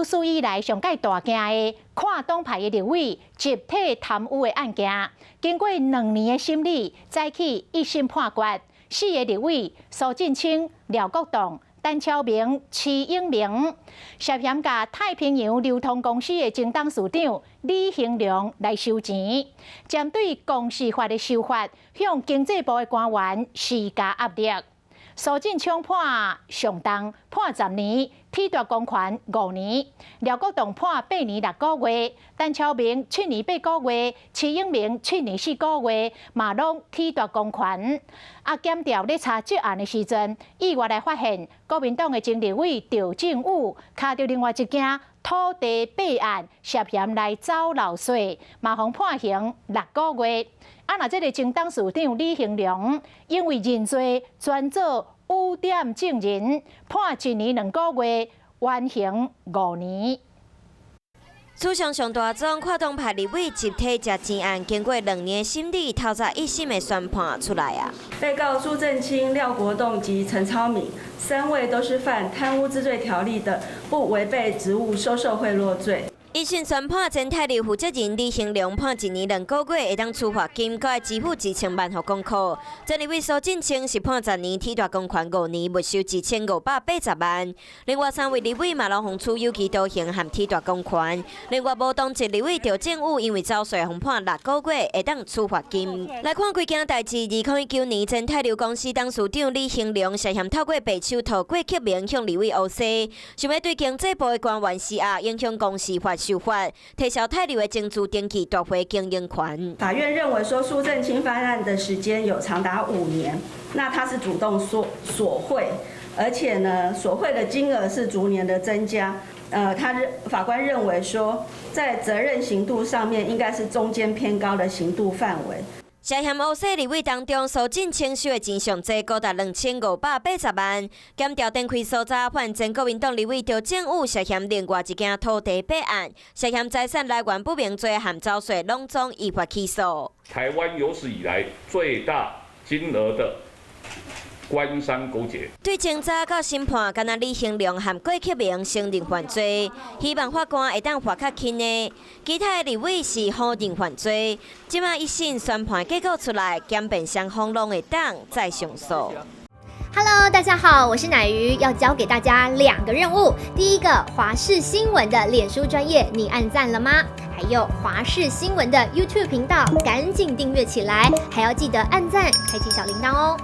史以来上界大件的跨党派的立委集体贪污的案件，经过2年的审理，再起一审判决，4个立委苏振清、廖国栋、陈超明、徐永明涉嫌甲太平洋流通公司的前董事长李兴良来收钱，针对公司法的修法，向经济部的官员施加压力。苏振昌判上重，判10年，体大公权5年；廖国栋判8年6个月，陈超明7年8个月，徐永明7年4个月，嘛拢体大公权。检调咧查这案的时阵，意外来发现，国民党的前立委赵正武卡到另外一件土地弊案，涉嫌来走漏税，嘛互判刑6个月。若这个前董事长李兴良因为认罪专做污点证人，判1年2个月，缓刑5年。史上上大宗跨党派立委集体食钱案，经过2年审理，透早1审的宣判出来啊。被告苏振清、廖国栋及陈超明3位都是犯贪污治罪条例的不违背职务收受贿赂罪。1审宣判前泰利负责人李兴良判1年2个月，会当处罚金，佮支付2000万给公库。前立委苏振清是判10年，体大公权5年，没收2580万。另外3位立委嘛，拢互处有期徒刑和体大公权。另外无当值立委赵正武因为走税，互判6个月，会当处罚金。来看几件代志：2019年，前泰流公司董事长李兴良涉嫌透过白手套郭启明向立委讹洗，想要对经济部的官员施压，影响公司法修法，提销泰流的证据登记夺回经营权。法院认为说，苏振清犯案的时间有长达5年，那他是主动索贿，而且呢，索贿的金额是逐年的增加。法官认为说，在责任刑度上面应该是中间偏高的刑度范围。涉嫌污洗立委当中，苏振清收的钱上济高达2580万。检调展开搜查，判前国民党立委赵正武涉嫌另外一件土地弊案，涉嫌财产来源不明罪和走税，拢总依法起诉。台湾有史以来最大金额的官商勾结。对警察到审判，敢若李兴良和郭启明承认犯罪，希望法官会当罚较轻的。其他的立委是否认犯罪？即马1审宣判结果出来，检辩双方拢会当再上诉。Hello， 大家好，我是乃瑜，要教给大家2个任务。第一个，华视新闻的脸书专页，你按赞了吗？还有华视新闻的 YouTube 频道，赶紧订阅起来，还要记得按赞，开启小铃铛哦。